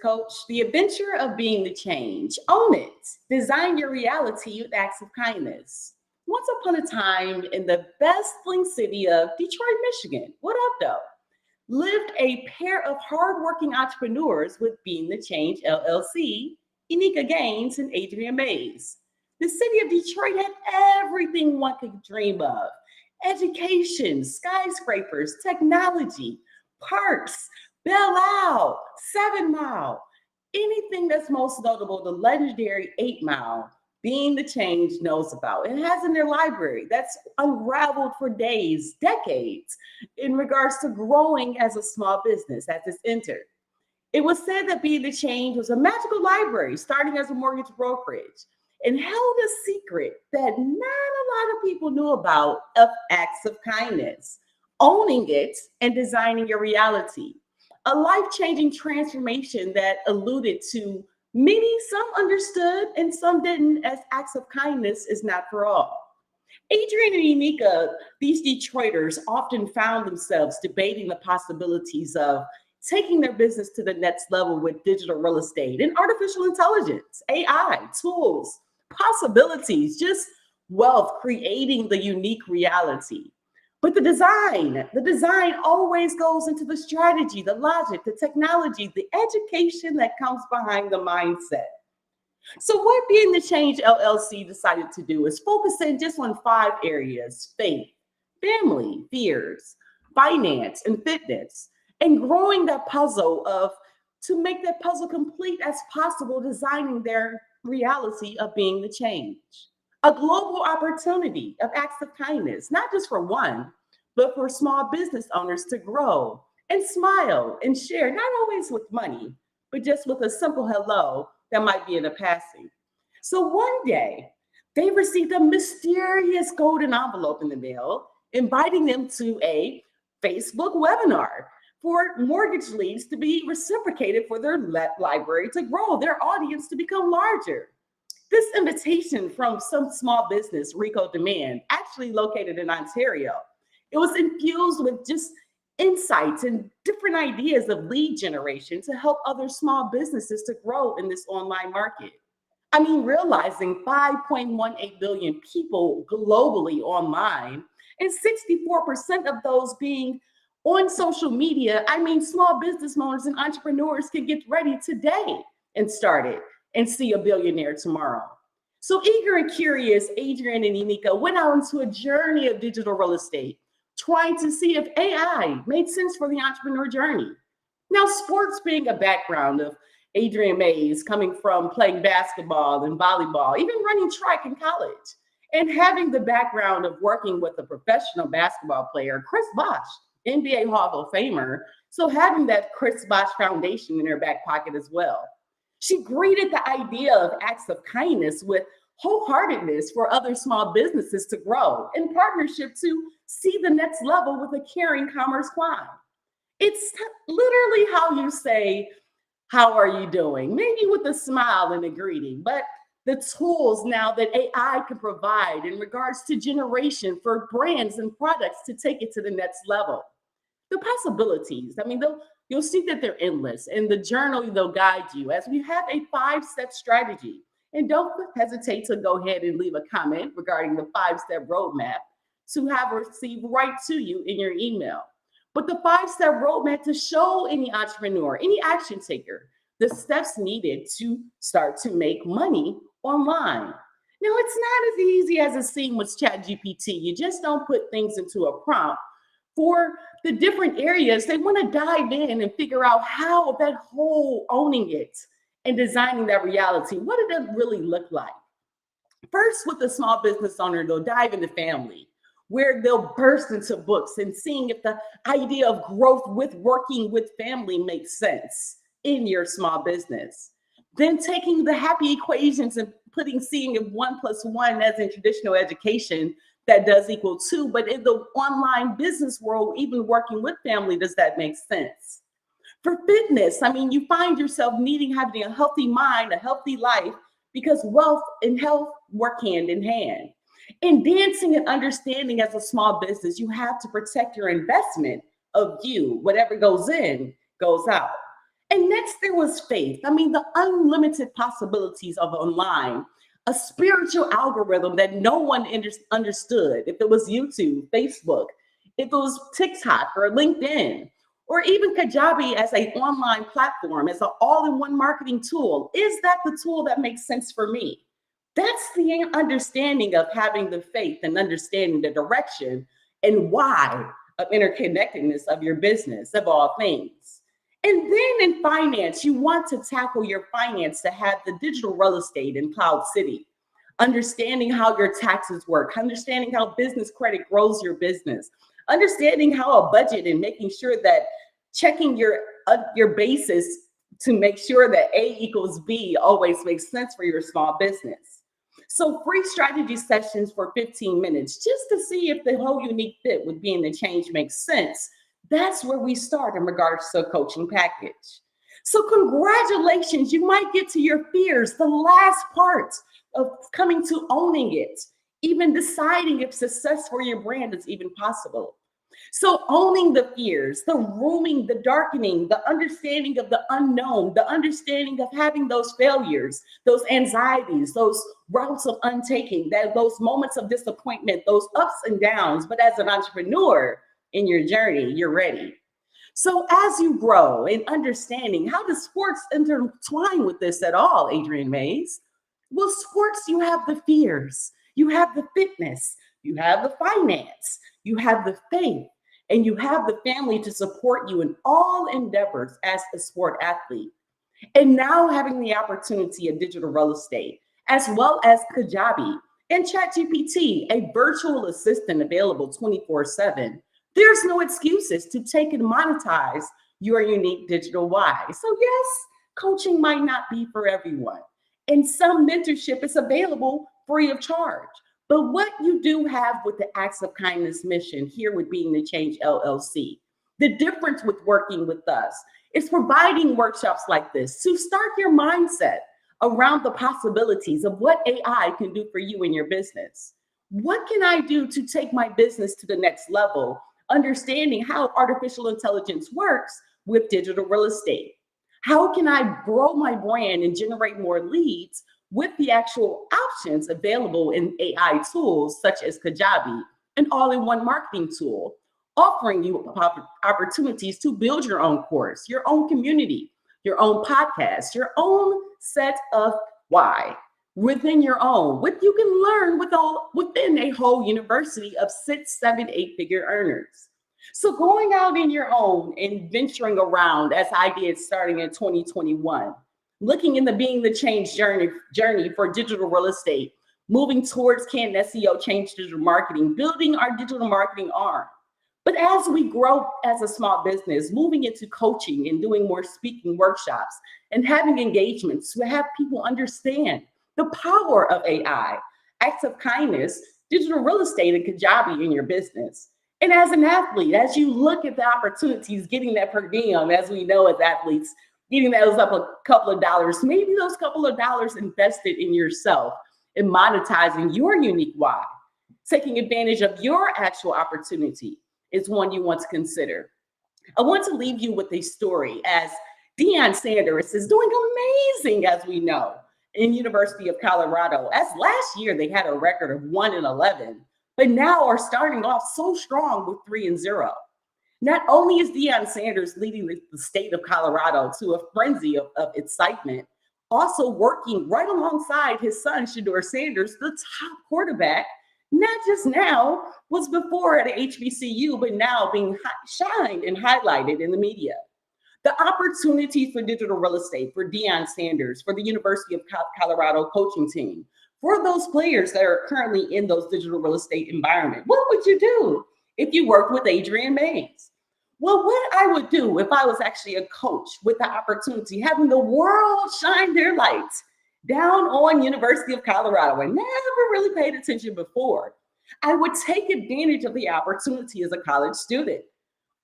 Coach, the adventure of being the change. Own it. Design your reality with acts of kindness. Once upon a time, in the bustling city of Detroit, Michigan, what up, though? Lived a pair of hardworking entrepreneurs with Being the Change LLC, Enika Gaines and Adrian Mays. The city of Detroit had everything one could dream of: education, skyscrapers, technology, parks, Belle Isle, 7 Mile. Anything that's most notable, the legendary 8 Mile, Being the Change knows about. It has in their library that's unraveled for days, decades, in regards to growing as a small business as it's entered. It was said that Be the Change was a magical library starting as a mortgage brokerage and held a secret that not a lot of people knew about of acts of kindness, owning it and designing your reality. A life-changing transformation that alluded to many, some understood and some didn't, as acts of kindness is not for all. Adrian and Unica, these Detroiters, often found themselves debating the possibilities of taking their business to the next level with digital real estate and artificial intelligence, AI, tools, possibilities, just wealth, creating the unique reality. But the design always goes into the strategy, the logic, the technology, the education that comes behind the mindset. So, what Being the Change LLC decided to do is focus in just on 5 areas: faith, family, fears, finance, and fitness, and growing that puzzle of to make that puzzle complete as possible, designing their reality of being the change. A global opportunity of acts of kindness, not just for one, but for small business owners to grow and smile and share, not always with money, but just with a simple hello that might be in a passing. So one day, they received a mysterious golden envelope in the mail, inviting them to a Facebook webinar for mortgage leads to be reciprocated for their library to grow, their audience to become larger. This invitation from some small business, Rico Demand, actually located in Ontario, it was infused with just insights and different ideas of lead generation to help other small businesses to grow in this online market. I mean, realizing 5.18 billion people globally online and 64% of those being on social media. I mean, small business owners and entrepreneurs can get ready today and start it and see a billionaire tomorrow. So eager and curious, Adrian and Unica went out into a journey of digital real estate, trying to see if AI made sense for the entrepreneur journey. Now, sports being a background of Adrian Mays, coming from playing basketball and volleyball, even running track in college, and having the background of working with a professional basketball player, Chris Bosh, NBA Hall of Famer. So having that Chris Bosh Foundation in her back pocket as well. She greeted the idea of acts of kindness with wholeheartedness for other small businesses to grow in partnership to see the next level with a caring commerce climb. It's literally how you say, how are you doing? Maybe with a smile and a greeting, but the tools now that AI can provide in regards to generation for brands and products to take it to the next level. The possibilities, I mean, you'll see that they're endless. In the journal, they'll guide you as we have a 5-step strategy. And don't hesitate to go ahead and leave a comment regarding the 5-step roadmap to have received right to you in your email. But the 5-step roadmap to show any entrepreneur, any action taker, the steps needed to start to make money online. Now, it's not as easy as it seems with ChatGPT. You just don't put things into a prompt. For the different areas, they want to dive in and figure out how that whole owning it and designing that reality. What did that really look like? First, with the small business owner, they'll dive into family, where they'll burst into books and seeing if the idea of growth with working with family makes sense in your small business. Then taking the happy equations and seeing if 1 plus 1 as in traditional education, that does equal 2. But in the online business world, even working with family, does that make sense? For fitness, I mean, you find yourself having a healthy mind, a healthy life, because wealth and health work hand in hand. In dancing and understanding as a small business, you have to protect your investment of you. Whatever goes in, goes out. And next, there was faith. I mean, the unlimited possibilities of online, a spiritual algorithm that no one understood. If it was YouTube, Facebook, if it was TikTok or LinkedIn, or even Kajabi as an online platform, as an all-in-one marketing tool, is that the tool that makes sense for me? That's the understanding of having the faith and understanding the direction and why of interconnectedness of your business, of all things. And then in finance, you want to tackle your finance to have the digital real estate in Cloud City, understanding how your taxes work, understanding how business credit grows your business, understanding how a budget and making sure that checking your basis to make sure that A equals B always makes sense for your small business. So free strategy sessions for 15 minutes, just to see if the whole unique fit with being the change makes sense. That's where we start in regards to a coaching package. So congratulations, you might get to your fears, the last part of coming to owning it, even deciding if success for your brand is even possible. So owning the fears, the rooming, the darkening, the understanding of the unknown, the understanding of having those failures, those anxieties, those routes of untaking, those moments of disappointment, those ups and downs. But as an entrepreneur in your journey, you're ready. So as you grow in understanding, how does sports intertwine with this at all, Adrienne Mays? Well, sports, you have the fears, you have the fitness, you have the finance, you have the faith, and you have the family to support you in all endeavors as a sport athlete. And now having the opportunity of digital real estate, as well as Kajabi and ChatGPT, a virtual assistant available 24/7. There's no excuses to take and monetize your unique digital why. So yes, coaching might not be for everyone. And some mentorship is available free of charge. But what you do have with the Acts of Kindness mission here with Being the Change LLC, the difference with working with us is providing workshops like this to start your mindset around the possibilities of what AI can do for you in your business. What can I do to take my business to the next level? Understanding how artificial intelligence works with digital real estate. How can I grow my brand and generate more leads with the actual options available in AI tools such as Kajabi, an all-in-one marketing tool, offering you opportunities to build your own course, your own community, your own podcast, your own set of why within your own, what you can learn within a whole university of 6, 7, 8-figure earners. So going out in your own and venturing around as I did starting in 2021, looking into being the change journey for digital real estate, moving towards can SEO change digital marketing, building our digital marketing arm. But as we grow as a small business, moving into coaching and doing more speaking workshops and having engagements to have people understand the power of AI, acts of kindness, digital real estate, and Kajabi in your business. And as an athlete, as you look at the opportunities, getting that per diem, as we know as athletes, getting those up a couple of dollars, maybe those couple of dollars invested in yourself and monetizing your unique why, taking advantage of your actual opportunity is one you want to consider. I want to leave you with a story as Deion Sanders is doing amazing, as we know, in University of Colorado. As last year, they had a record of 1-11, but now are starting off so strong with 3-0. Not only is Deion Sanders leading the state of Colorado to a frenzy of excitement, also working right alongside his son, Shedeur Sanders, the top quarterback, not just now, was before at HBCU, but now being shined and highlighted in the media. The opportunities for digital real estate for Deion Sanders, for the University of Colorado coaching team, for those players that are currently in those digital real estate environment. What would you do if you worked with Adrienne Mays? Well, what I would do if I was actually a coach with the opportunity, having the world shine their lights down on University of Colorado and never really paid attention before, I would take advantage of the opportunity as a college student.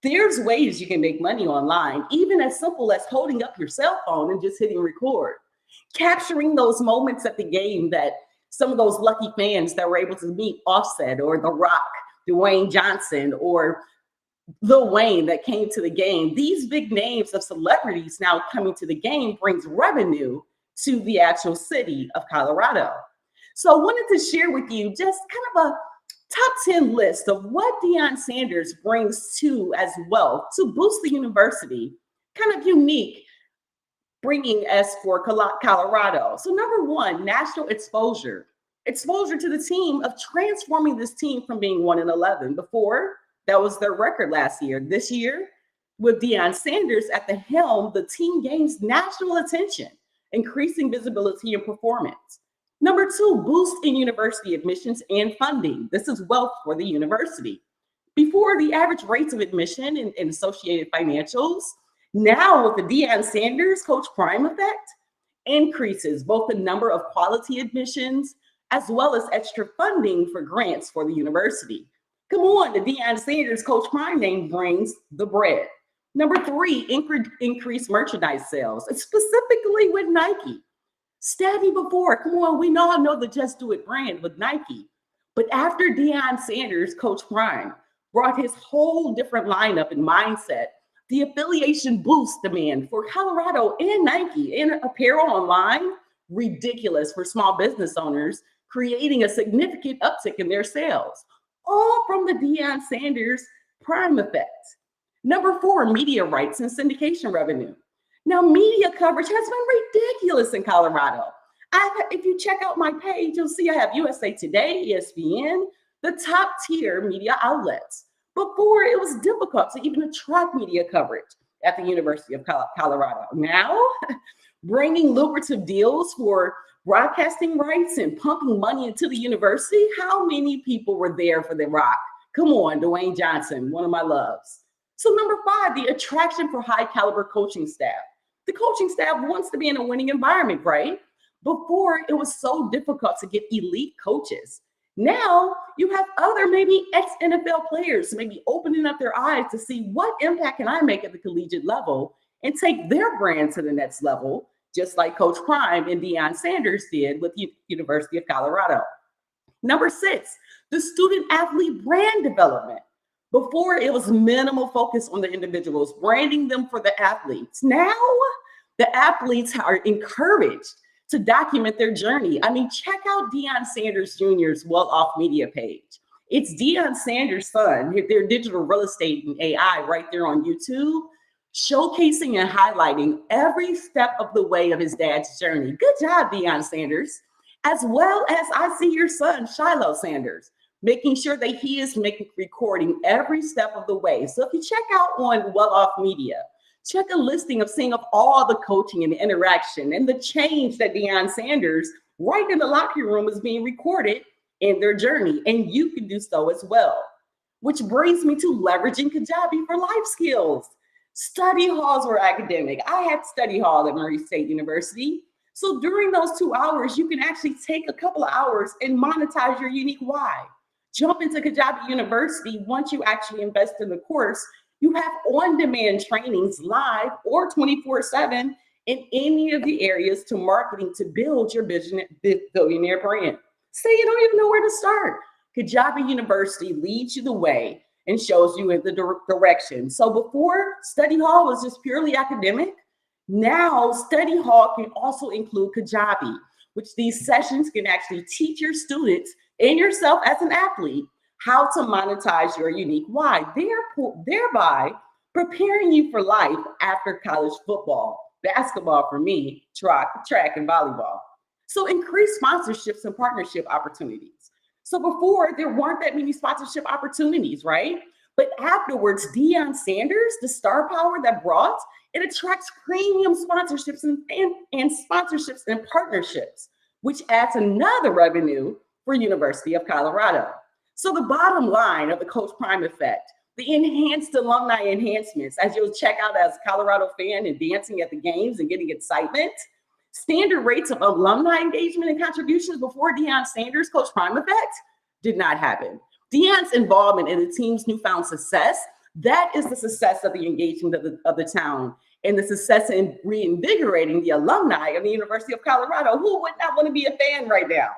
There's ways you can make money online, even as simple as holding up your cell phone and just hitting record, capturing those moments at the game that some of those lucky fans that were able to meet Offset or The Rock, Dwayne Johnson, or Lil Wayne that came to the game. These big names of celebrities now coming to the game brings revenue to the actual city of Colorado. So I wanted to share with you just kind of a top 10 list of what Deion Sanders brings to as well to boost the university. Kind of unique bringing us for Colorado. So number one, national exposure. Exposure to the team of transforming this team from being 1-11. Before, that was their record last year. This year, with Deion Sanders at the helm, the team gains national attention, increasing visibility and performance. Number two, boost in university admissions and funding. This is wealth for the university. Before, the average rates of admission and associated financials, now with the Deion Sanders Coach Prime effect, increases both the number of quality admissions as well as extra funding for grants for the university. Come on, the Deion Sanders Coach Prime name brings the bread. Number three, increased merchandise sales, specifically with Nike. Steady before, come on, we all know the Just Do It brand with Nike. But after Deion Sanders, Coach Prime, brought his whole different lineup and mindset, the affiliation boosts demand for Colorado and Nike and apparel online, ridiculous for small business owners, creating a significant uptick in their sales, all from the Deion Sanders Prime effect. Number four, media rights and syndication revenue. Now, media coverage has been ridiculous in Colorado. If you check out my page, you'll see I have USA Today, ESPN, the top tier media outlets. Before, it was difficult to even attract media coverage at the University of Colorado. Now, bringing lucrative deals for broadcasting rights and pumping money into the university, how many people were there for The Rock? Come on, Dwayne Johnson, one of my loves. So number five, the attraction for high caliber coaching staff. The coaching staff wants to be in a winning environment, right? Before, it was so difficult to get elite coaches. Now you have other maybe ex-NFL players maybe opening up their eyes to see what impact can I make at the collegiate level and take their brand to the next level, just like Coach Prime and Deion Sanders did with the University of Colorado. Number six, the student athlete brand development. Before, it was minimal focus on the individuals, branding them for the athletes. Now, the athletes are encouraged to document their journey. I mean, check out Deion Sanders Jr.'s Well Off Media page. It's Deion Sanders' son, their digital real estate and AI right there on YouTube, showcasing and highlighting every step of the way of his dad's journey. Good job, Deion Sanders. As well as I see your son, Shiloh Sanders, making sure that he is recording every step of the way. So if you check out on Well Off Media, check a listing of seeing of all the coaching and interaction and the change that Deion Sanders right in the locker room is being recorded in their journey. And you can do so as well. Which brings me to leveraging Kajabi for life skills. Study halls were academic. I had study hall at Murray State University. So during those 2 hours, you can actually take a couple of hours and monetize your unique why. Jump into Kajabi University once you actually invest in the course. You have on-demand trainings live or 24/7 in any of the areas to marketing to build your billionaire brand. Say you don't even know where to start. Kajabi University leads you the way and shows you in the direction. So before, study hall was just purely academic. Now, study hall can also include Kajabi, which these sessions can actually teach your students and yourself as an athlete how to monetize your unique why, thereby preparing you for life after college football, basketball for me, track and volleyball. So increase sponsorships and partnership opportunities. So before, there weren't that many sponsorship opportunities, right? But afterwards, Deion Sanders, the star power that brought, it attracts premium sponsorships and sponsorships and partnerships, which adds another revenue for University of Colorado. So the bottom line of the Coach Prime effect, the enhanced alumni enhancements, as you'll check out as a Colorado fan and dancing at the games and getting excitement, standard rates of alumni engagement and contributions before Deion Sanders' Coach Prime effect did not happen. Deion's involvement in the team's newfound success, that is the success of the engagement of the town and the success in reinvigorating the alumni of the University of Colorado. Who would not want to be a fan right now?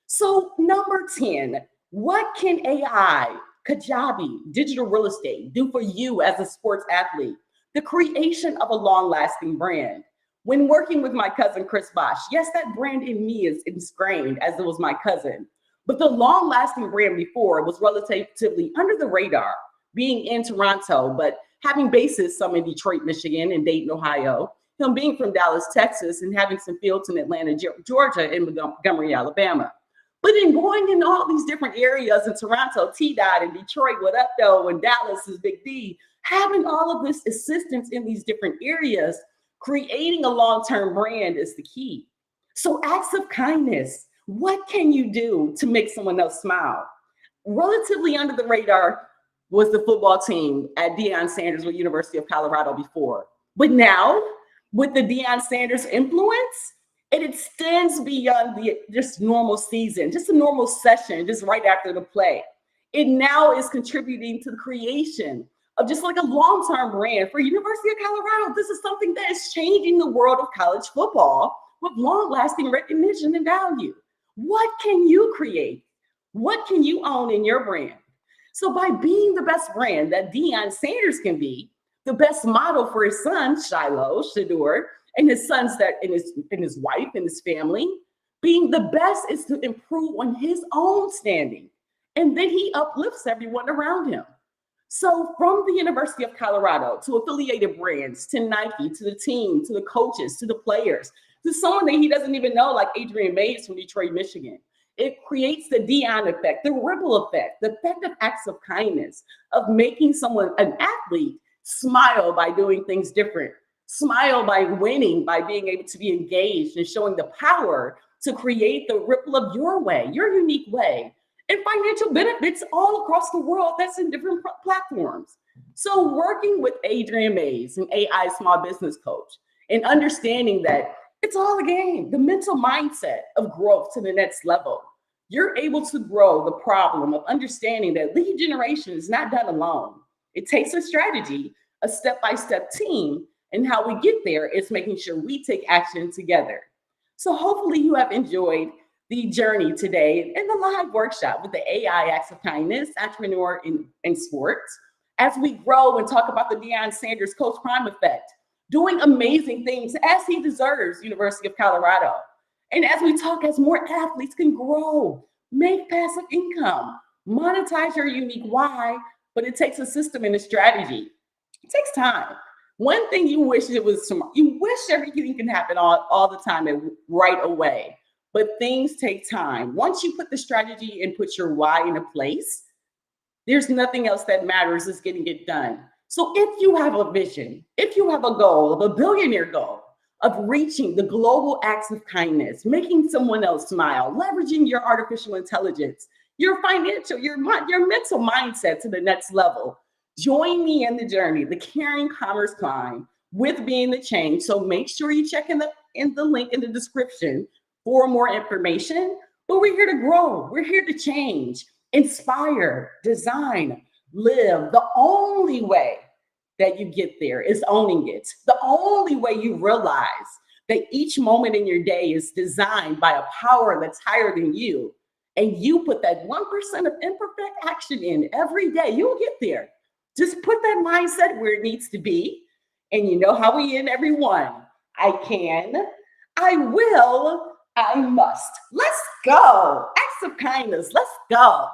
So number 10, what can AI Kajabi, digital real estate, do for you as a sports athlete. The creation of a long-lasting brand. When working with my cousin Chris Bosch, yes, that brand in me is ingrained as it was my cousin. But the long-lasting brand before was relatively under the radar, being in Toronto, but having bases some in Detroit, Michigan, and Dayton, Ohio. Him being from Dallas, Texas, and having some fields in Atlanta, Georgia, and Montgomery, Alabama. But in going in all these different areas in Toronto, T-Dot, and Detroit, what up though, and Dallas is Big D, having all of this assistance in these different areas, creating a long-term brand is the key. So acts of kindness, what can you do to make someone else smile? Relatively under the radar was the football team at Deion Sanders with University of Colorado before. But now, with the Deion Sanders influence, it extends beyond the just normal season, just a normal session, just right after the play. It now is contributing to the creation of just like a long-term brand for University of Colorado. This is something that is changing the world of college football with long-lasting recognition and value. What can you create? What can you own in your brand? So by being the best brand that Deion Sanders can be, the best model for his son, Shiloh, Shador, and his sons and his wife and his family, being the best is to improve on his own standing. And then he uplifts everyone around him. So from the University of Colorado to affiliated brands, to Nike, to the team, to the coaches, to the players, to someone that he doesn't even know, like Adrian Mays from Detroit, Michigan. It creates the Deion effect, the ripple effect, the effect of acts of kindness, of making someone, an athlete, smile by doing things different, smile by winning, by being able to be engaged and showing the power to create the ripple of your way, your unique way, and financial benefits all across the world that's in different platforms. So working with Adrian Mays, an AI small business coach, and understanding that it's all a game, the mental mindset of growth to the next level. You're able to grow the problem of understanding that lead generation is not done alone. It takes a strategy, a step-by-step team, and how we get there is making sure we take action together. So hopefully you have enjoyed the journey today in the live workshop with the AI Acts of Kindness, Entrepreneur in Sports, as we grow and talk about the Deion Sanders Coach Prime effect, doing amazing things as he deserves, University of Colorado. And as we talk, as more athletes can grow, make passive income, monetize your unique why, but it takes a system and a strategy. It takes time. One thing you wish it was tomorrow. You wish everything can happen all the time and right away, but things take time. Once you put the strategy and put your why into place, there's nothing else that matters is getting it done. So if you have a vision, if you have a goal of a billionaire goal of reaching the global acts of kindness, making someone else smile, leveraging your artificial intelligence, your financial, your mental mindset to the next level, join me in the journey, the caring commerce climb with Being the Change. So make sure you check in the link in the description for more information. But we're here to grow. We're here to change, inspire, design, live. The only way that you get there is owning it. The only way you realize that each moment in your day is designed by a power that's higher than you, and you put that 1% of imperfect action in every day, you'll get there. Just put that mindset where it needs to be. And you know how we end every one. I can, I will, I must. Let's go. Acts of kindness. Let's go.